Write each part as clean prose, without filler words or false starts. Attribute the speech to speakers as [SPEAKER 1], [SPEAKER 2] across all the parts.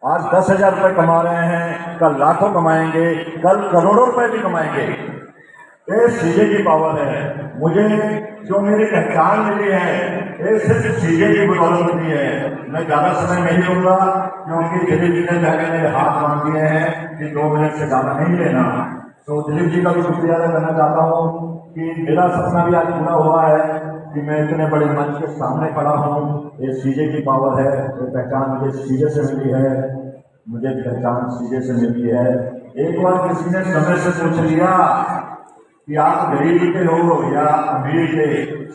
[SPEAKER 1] आज 10,000 रुपये कमा रहे हैं, कल लाखों कमाएंगे, कल करोड़ों रुपए भी कमाएंगे। ये सीजे की पावर है। मुझे जो मेरी पहचान मिली है ये सिर्फ सीजे की बदौलत मिली है। मैं ज्यादा समय नहीं लूंगा क्योंकि दिलीप जी ने पहले मेरे हाथ बांध दिए हैं कि 2 मिनट से ज्यादा नहीं लेना। तो दिलीप जी का भी शुक्रिया अदा करना चाहता हूँ कि मेरा सपना भी आज पूरा हुआ है कि मैं इतने बड़े मंच के सामने खड़ा हूँ। ये सीजे की पावर है। ये पहचान मुझे सीजे से मिली है, मुझे पहचान सीजे से मिली है। एक बार किसी ने समय से पूछ लिया कि आप गरीब के हो या अमीर के,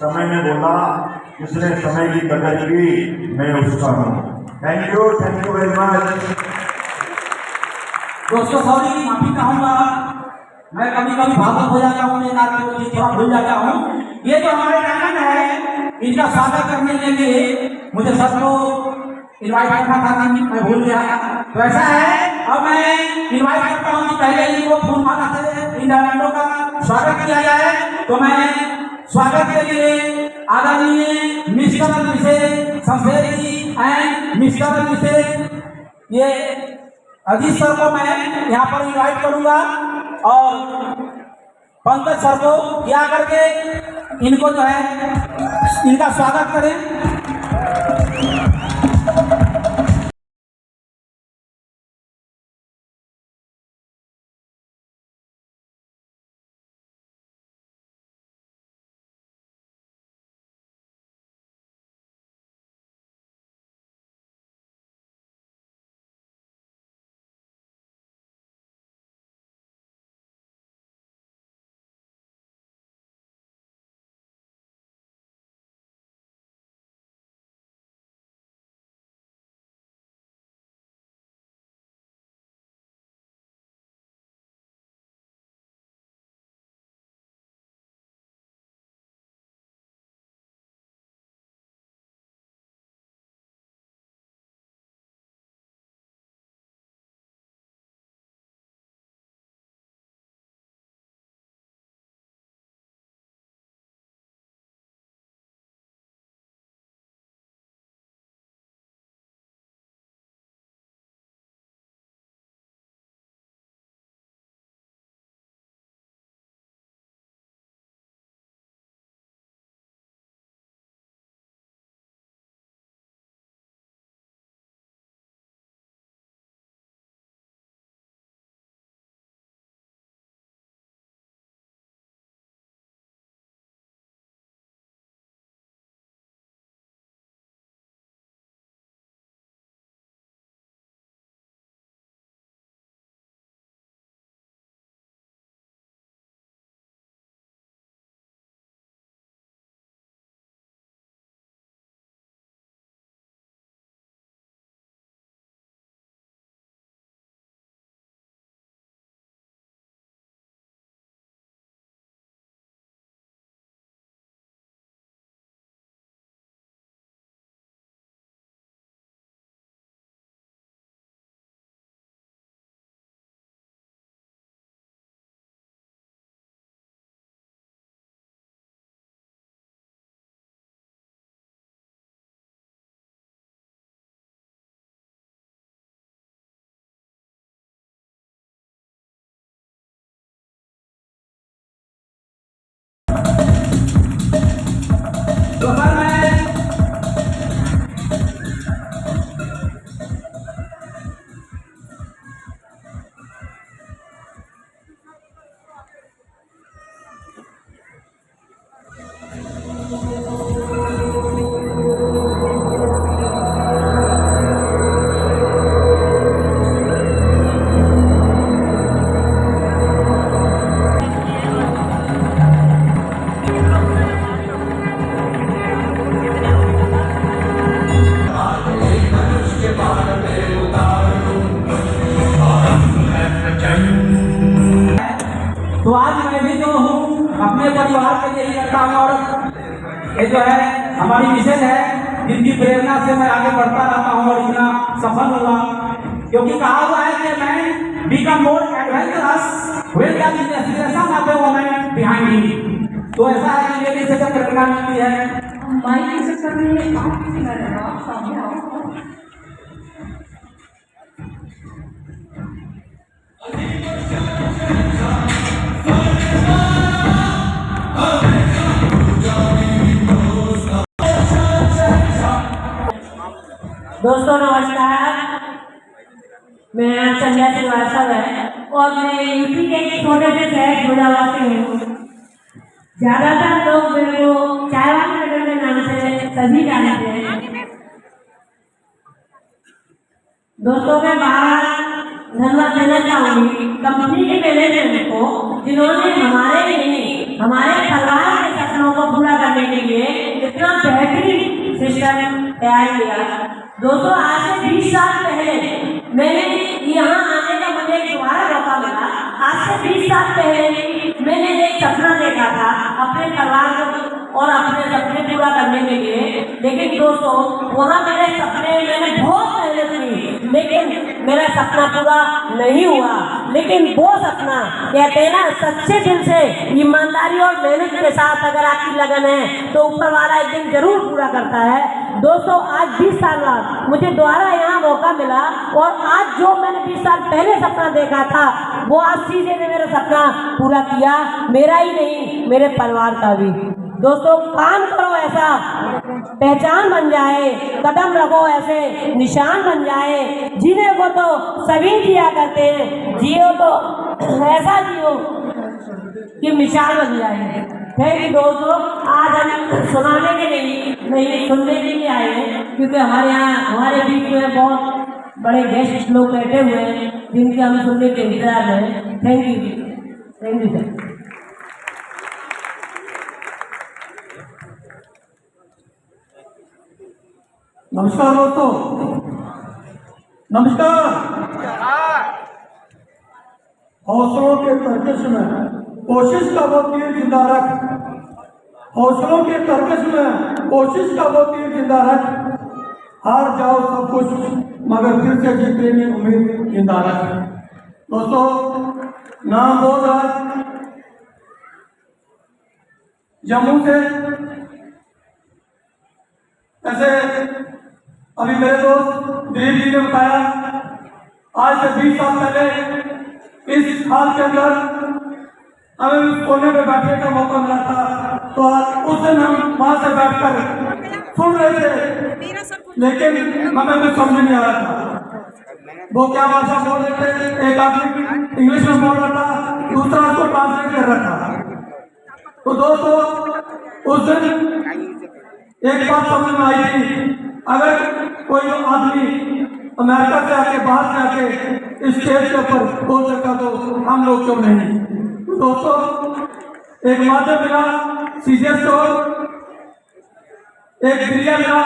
[SPEAKER 1] समय में बोला जिसने समय की कदर की मैं उसका हूँ। Thank you very much.
[SPEAKER 2] दोस्तों सॉरी की माफी चाहूंगा, मैं कभी कभी भावुक हो जाता हूँ, थोड़ा भूल जाता हूँ। ये जो हमारे डायमंड है इनका स्वागत करने के लिए मुझे सबको इनवाइट करना था, मैं भूल गया। तो ऐसा है, अब मैं इनवाइट करता हूँ कि पहले इनको फूल माला से इन डायमंडों का स्वागत किया जाए। तो मैं स्वागत के लिए आदरणीय mister Abhishek Shamsher ji and mister Abhishek ये अजीत सर को मैं यहाँ पर इनवाइट करूंगा और पंकज सर को क्या करके इनको जो है इनका स्वागत करें। तो आज मैं भी जो हूँ अपने परिवार के लिए करता हूँ और ये जो है हमारी मिशन है जिनकी प्रेरणा से मैं आगे बढ़ता रहता हूँ और इतना सफल हुआ, क्योंकि कहा हुआ है कि मैं become more adventurous when the inspiration of the woman behind me. तो ऐसा है कि मेरे से जब प्रेरणा मिलती है माइक से करने में आप किसी का सामने आओ।
[SPEAKER 3] दोस्तों नमस्कार, मैं संध्या श्रीवास्तव है और मैं यूपी के एक छोटे से शहर गुड़ावा से हूँ। ज्यादातर लोग मेरे को चायवान नगर के नाम से सभी जानते हैं। दोस्तों मैं बाहर धन्यवाद देना चाहूंगी कंपनी के मैनेजमेंट को, जिन्होंने हमारे लिए हमारे परिवार के सपनों को पूरा करने के लिए इतना बेहतरीन सिस्टम तैयार किया। दोस्तों आज से 20 साल पहले मैंने यहाँ आने का मुझे एक दोबारा मौका मिला। आज से 20 साल पहले मैंने एक सपना देखा था अपने परिवार को और अपने सपने पूरा करने के लिए, लेकिन दोस्तों वहाँ मेरे सपने मैंने बहुत मेहनत की, लेकिन मेरा सपना पूरा नहीं हुआ। लेकिन वो सपना कहते हैं ना, सच्चे दिल से ईमानदारी और मेहनत के साथ अगर आपकी लगन है तो ऊपर वाला एक दिन जरूर पूरा करता है। दोस्तों आज 20 साल बाद मुझे दोबारा यहाँ मौका मिला और आज जो मैंने 20 साल पहले सपना देखा था वो आज सीधे ने मेरा सपना पूरा किया, मेरा ही नहीं मेरे परिवार का भी। दोस्तों काम करो ऐसा पहचान बन जाए, कदम रखो ऐसे निशान बन जाए। जीने को तो सभी जिया करते हैं, जियो तो ऐसा जियो कि मिसाल बन जाए। थैंक यू दोस्तों, आज हम सुनाने के लिए नहीं सुनने के लिए आए हैं, क्योंकि हमारे यहाँ हमारे बीच में बहुत बड़े गेस्ट लोग बैठे हुए हैं जिनके हम सुनने के इंतजार में। Thank you sir.
[SPEAKER 4] नमस्कार दोस्तों, नमस्कार। हौसलों के तर्कश में कोशिश का वो तीर जिंदा रख, हौसलों के तर्कश में कोशिश का वो तीर जिंदा रख। हार जाओ सब कुछ मगर फिर से जीतने की उम्मीद जिंदा रख। दोस्तों नाम बोल रहा जम्मू से, ऐसे अभी मेरे दोस्त दिलीप जी ने बताया आज से 20 साल पहले इस हाल के अंदर हमें कोने में बैठने का मौका मिला था, तो आज उस दिन हम वहां से बैठकर सुन रहे थे, लेकिन हमें कुछ समझ नहीं आ रहा था वो क्या भाषा बोल रहे थे। एक आदमी इंग्लिश में बोल रहा था, दूसरा उसको ट्रांसलेट कर रहा था। तो दोस्तों उस दिन एक बात समझ में आई थी, अगर कोई आदमी अमेरिका से आके बाहर से आके इस स्टेज के ऊपर बोल सकता तो हम लोग क्यों नहीं। तो दोस्तों एक माध्यम मिला सीजे स्टोर, एक जरिया मिला।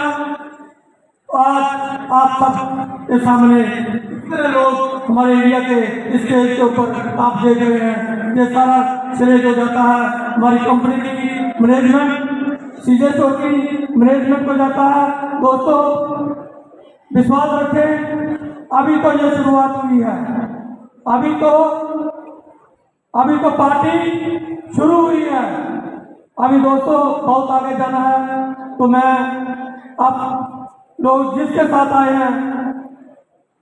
[SPEAKER 4] आज आप सब के सामने इतने लोग हमारे इंडिया के स्टेज के ऊपर आप देख रहे हैं, ये सारा श्रेय जो जाता है हमारी कंपनी की मैनेजमेंट, सीजे स्टोर की मैनेजमेंट को जाता है। दोस्तों विश्वास रखें, अभी तो ये शुरुआत हुई है, अभी तो पार्टी शुरू हुई है, अभी दोस्तों बहुत आगे जाना है। तो मैं अब लोग जिसके साथ आए हैं,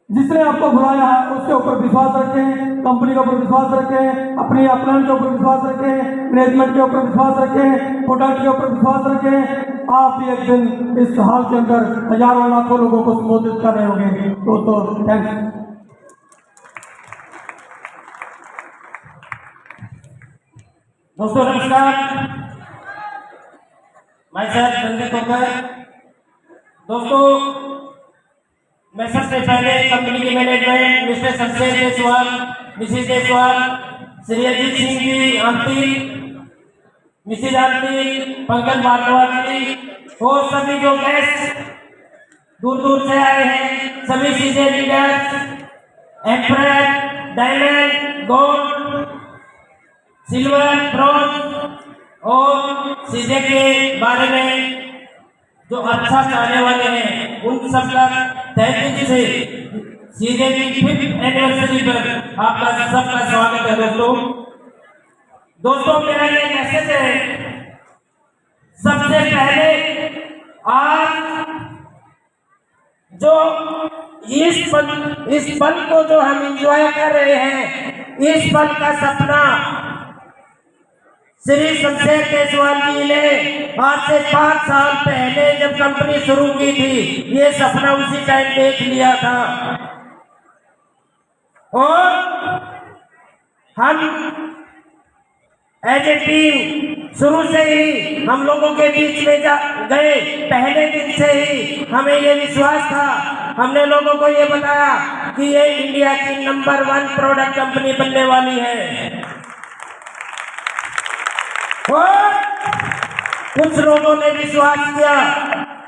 [SPEAKER 4] जिसने आपको बुलाया है उसके ऊपर विश्वास रखें, कंपनी के ऊपर विश्वास रखें, अपनी अपलाइन के ऊपर विश्वास रखें, मैनेजमेंट के ऊपर विश्वास रखें, प्रोडक्ट के ऊपर विश्वास रखें। आप भी एक दिन इस हाल के अंदर हजारों लाखों लोगों को संबोधित कर रहे होंगे। दोस्तों थैंक्स।
[SPEAKER 2] दोस्तों नमस्कार, मैं सर संजय कोकर। दोस्तों मैं सबसे पहले कंपनी के management mister Shamsher Deswal, missus Deswal, Shri Ajit Singh ji aunty, missus aunty, Pankaj Bhardwaj ji और सभी जो गेस्ट दूर दूर से आए हैं, सभी CJ leaders, emperor, diamond, gold, silver, bronze और सीजे के बारे में जो अच्छा चाहने वाले हैं उन सब का तहे दिल से सीजे की 5th एनिवर्सरी पर आपका सबका स्वागत है। दोस्तों मेरा ये मैसेज है, सबसे पहले आज जो इस पल को जो हम एंजॉय कर रहे हैं, इस पल का सपना
[SPEAKER 5] श्री शमशेर केसवाल जी ने आज से 5 साल पहले जब कंपनी शुरू की थी, ये सपना उसी टाइम देख लिया था। और हम एज ए टीम शुरू से ही हम लोगों के बीच में गए। पहले दिन से ही हमें ये विश्वास था, हमने लोगों को ये बताया कि ये इंडिया की नंबर 1 प्रोडक्ट कंपनी बनने वाली है। और कुछ लोगों ने विश्वास किया।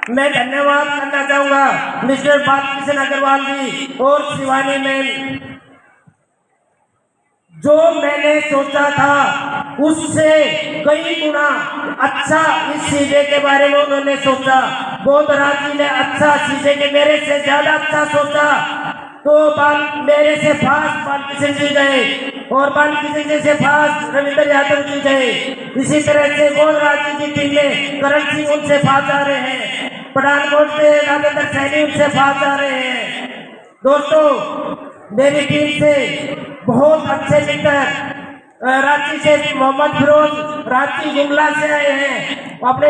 [SPEAKER 5] मैं धन्यवाद करना चाहूंगा मिस्टर बालकृष्ण अग्रवाल जी और शिवानी मैम, जो मैंने सोचा था उससे कई गुना अच्छा इस चीजें के बारे में उन्होंने सोचा। बोधराज जी ने अच्छा चीजें के मेरे से ज्यादा अच्छा सोचा, तो मेरे से फास्ट बालकृष्ण जी गए और बालकृष्ण जी से फास्ट रविंद्र यादव जी गए। इसी तरह से बोधराज जी की टीम में करण सिंह उनसे फास्ट आ रहे हैं, पठानकोट से राजेंद्र सैनी उनसे फास्ट आ रहे हैं। दोस्तों मेरी टीम से बहुत अच्छे मित्र रांची से मोहम्मद फिरोज रांची जुमला से आए हैं, अपने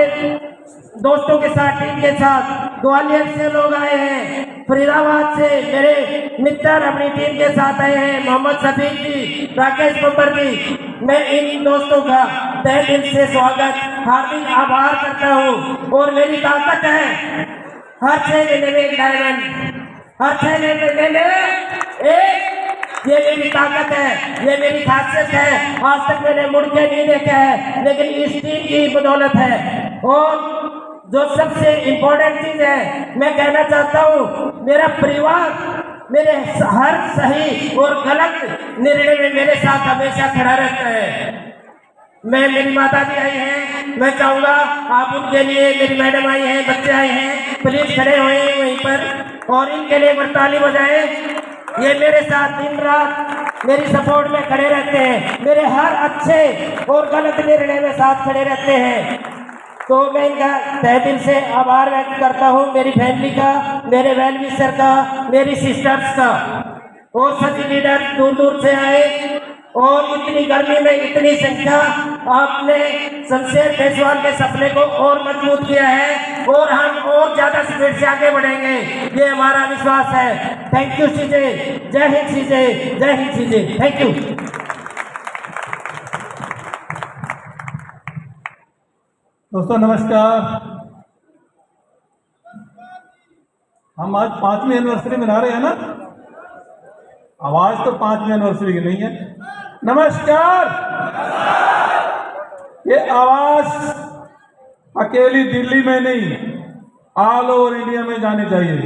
[SPEAKER 5] दोस्तों के साथ टीम के साथ। ग्वालियर से लोग आए हैं, फरीदाबाद से मेरे मित्र अपनी टीम के साथ आए हैं, मोहम्मद शफीक जी, राकेश बब्बर जी। मैं इन दोस्तों का तहे दिल से स्वागत हार्दिक आभार करता हूँ। और मेरी ताकत है हर 6 महीने में एक डायमंड, हर 6 महीने में एक, ये मेरी ताकत है, ये मेरी खासियत है। आज तक मैंने मुड़ के नहीं देखा है, लेकिन इस टीम की बदौलत है। और जो सबसे इम्पोर्टेंट चीज है मैं कहना चाहता हूँ, मेरा परिवार मेरे हर सही और गलत निर्णय में मेरे साथ हमेशा खड़ा रहता है। मेरी माता जी आई हैं, मैं चाहूंगा आप उनके लिए, मेरी मैडम आई हैं, बच्चे आए हैं, प्लीज खड़े हुए वहीं पर और इनके लिए ताली बजाएं। ये मेरे साथ दिन रात मेरी सपोर्ट में खड़े रहते हैं, मेरे हर अच्छे और गलत निर्णय में साथ खड़े रहते हैं। तो मैं इनका तहे दिल से आभार व्यक्त करता हूँ, मेरी फैमिली का, मेरे वेल विशर का, मेरी सिस्टर्स का। और सभी लीडर दूर दूर से आए और इतनी गर्मी में इतनी संख्या, आपने शमशेर केसवाल के सपने को और मजबूत किया है और हम और ज्यादा स्पीड से आगे बढ़ेंगे, ये हमारा विश्वास है। थैंक यू सीजे, जय हिंद सीजे, जय हिंद सीजे, थैंक यू।
[SPEAKER 4] दोस्तों नमस्कार। हम आज 5वीं एनिवर्सरी मना रहे हैं ना, आवाज तो 5वीं एनिवर्सरी की नहीं है। नमस्कार। ये आवाज अकेली दिल्ली में नहीं, ऑल ओवर इंडिया में जानी चाहिए।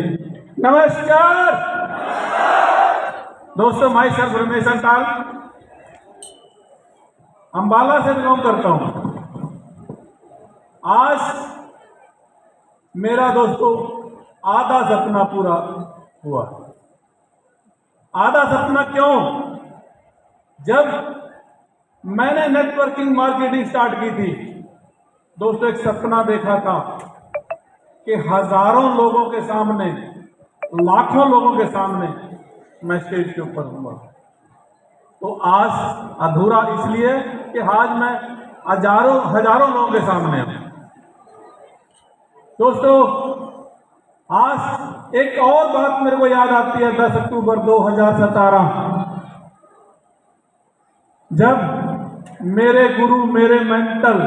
[SPEAKER 4] नमस्कार दोस्तों, माई सेल्फ रमेश अंताल, अंबाला से बिलोंग करता हूं। आज मेरा दोस्तों आधा सपना पूरा हुआ। आधा सपना क्यों? जब मैंने नेटवर्किंग मार्केटिंग स्टार्ट की थी दोस्तों, एक सपना देखा था कि हजारों लोगों के सामने, लाखों लोगों के सामने मैं स्टेज के ऊपर हूँगा। तो आज अधूरा इसलिए कि आज मैं हजारों लोगों के सामने हूँ। दोस्तों आज एक और बात मेरे को याद आती है, 10 अक्टूबर 2017, जब मेरे गुरु, मेरे मेंटल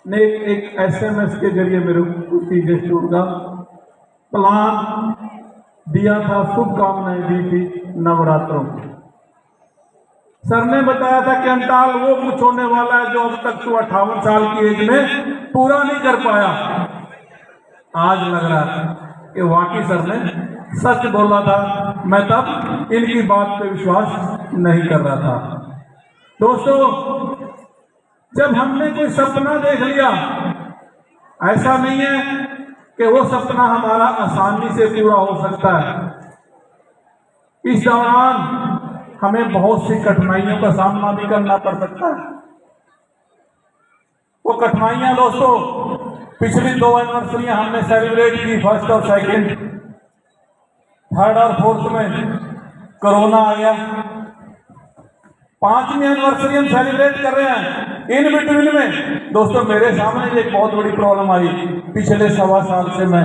[SPEAKER 4] ने एक SMS के जरिए मेरे उसी गेस्टूर का प्लान दिया था, शुभकामनाएं दी थी नवरात्रों की। सर ने बताया था कि अंताल वो कुछ होने वाला है जो अब तक तो 58 साल की एज में पूरा नहीं कर पाया। आज लग रहा है कि वाकई सर ने सच बोला था, मैं तब इनकी बात पे विश्वास नहीं कर रहा था। दोस्तों जब हमने कोई सपना देख लिया, ऐसा नहीं है कि वो सपना हमारा आसानी से पूरा हो सकता है। इस दौरान हमें बहुत सी कठिनाइयों का सामना भी करना पड़ सकता है। वो कठिनाइयां दोस्तों पिछली 2 एनिवर्सरियां हमने सेलिब्रेट की, फर्स्ट और सेकंड, थर्ड और फोर्थ में कोरोना आ गया।
[SPEAKER 6] 5वीं एनिवर्सरी हम सेलिब्रेट कर रहे हैं। इन बिटवीन में दोस्तों मेरे सामने एक बहुत बड़ी प्रॉब्लम आई। पिछले 1.25 साल से मैं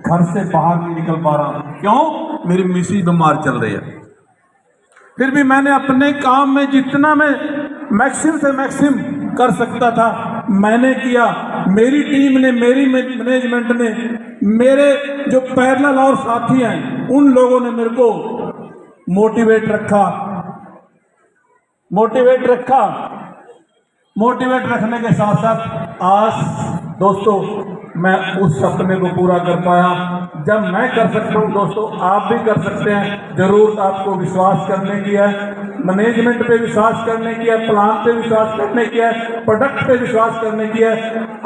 [SPEAKER 6] घर से बाहर नहीं निकल पा रहा हूं। क्यों? मेरी मिसेज बीमार चल रही है। फिर भी मैंने अपने काम में जितना मैं मैक्सिम से मैक्सिम कर सकता था मैंने किया। मेरी टीम ने, मेरी मैनेजमेंट ने, मेरे जो पैरेलल और साथी हैं उन लोगों ने मेरे को मोटिवेट रखने के साथ साथ आज दोस्तों मैं उस सपने को पूरा कर पाया। जब मैं कर सकता हूं दोस्तों आप भी कर सकते हैं। जरूरत आपको विश्वास करने की है, मैनेजमेंट पे विश्वास करने की है, प्लान पे विश्वास करने की है, प्रोडक्ट पे विश्वास करने की है।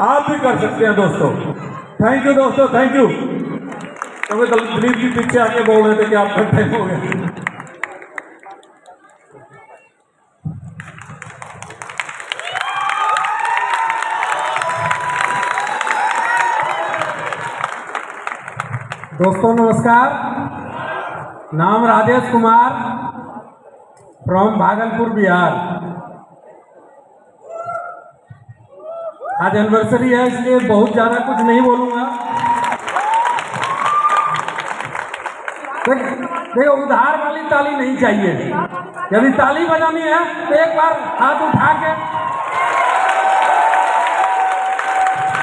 [SPEAKER 6] आप भी कर सकते हैं दोस्तों। थैंक यू दोस्तों, थैंक यू। तो दिलीप जी पीछे आके बोल रहे थे कि आपका टाइम हो गया।
[SPEAKER 7] दोस्तों नमस्कार, नाम राजेश कुमार फ्रॉम भागलपुर बिहार। आज एनिवर्सरी है इसलिए बहुत ज़्यादा कुछ नहीं बोलूँगा। देखो उधार वाली ताली नहीं चाहिए। यदि ताली बजानी है तो एक बार हाथ उठा के,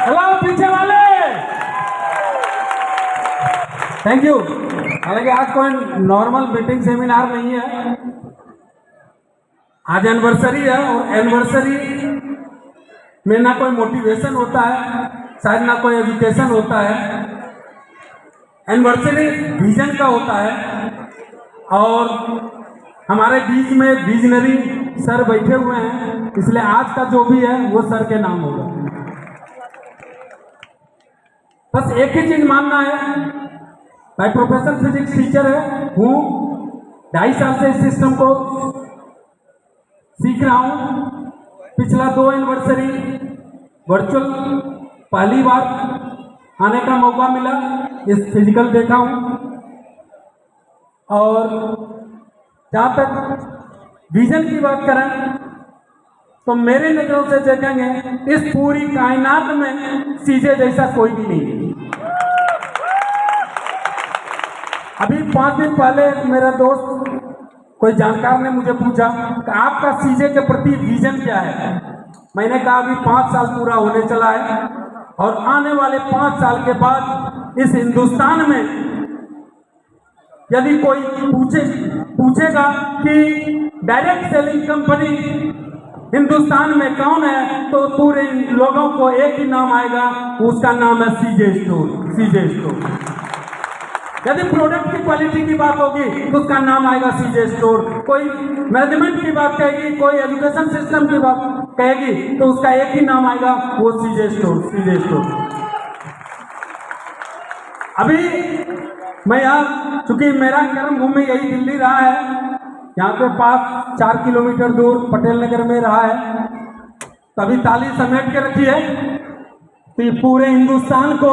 [SPEAKER 7] हेलो पीछे वाले, थैंक यू। हालांकि आज कोई नॉर्मल मीटिंग सेमिनार नहीं है, आज एनिवर्सरी है और एनिवर्सरी में ना कोई मोटिवेशन होता है, शायद ना कोई एजुकेशन होता है। एनिवर्सरी विजन का होता है और हमारे बीच में विजनरी सर बैठे हुए हैं, इसलिए आज का जो भी है वो सर के नाम होगा। बस एक ही चीज मानना है, मैं प्रोफेशनल फिजिक्स टीचर हूँ, 2.5 साल से इस सिस्टम को सीख रहा हूँ। पिछला 2 एनिवर्सरी वर्चुअल पहली बार आने का मौका मिला, इस फिजिकल देखा हूँ। और जहाँ तक विजन की बात करें तो मेरे नज़रों से देखेंगे इस पूरी कायनात में सीजे जैसा कोई भी नहीं है। अभी 5 दिन पहले मेरा दोस्त कोई जानकार ने मुझे पूछा कि आपका सीजे के प्रति विजन क्या है। मैंने कहा अभी 5 साल पूरा होने चला है और आने वाले 5 साल के बाद इस हिंदुस्तान में यदि कोई पूछेगा कि डायरेक्ट सेलिंग कंपनी हिंदुस्तान में कौन है तो पूरे लोगों को एक ही नाम आएगा, उसका नाम है सीजे स्टोर। यदि प्रोडक्ट की क्वालिटी की बात होगी तो उसका नाम आएगा सीजे स्टोर। कोई मैनेजमेंट की बात कहेगी, कोई एजुकेशन सिस्टम की बात कहेगी तो उसका एक ही नाम आएगा, वो सीजे स्टोर। अभी मैं यहाँ, चूंकि मेरा कर्मभूमि यही दिल्ली रहा है, यहाँ पे पास 4 किलोमीटर दूर पटेल नगर में रहा है, तभी ताली समेट के रखी है। तो पूरे हिंदुस्तान को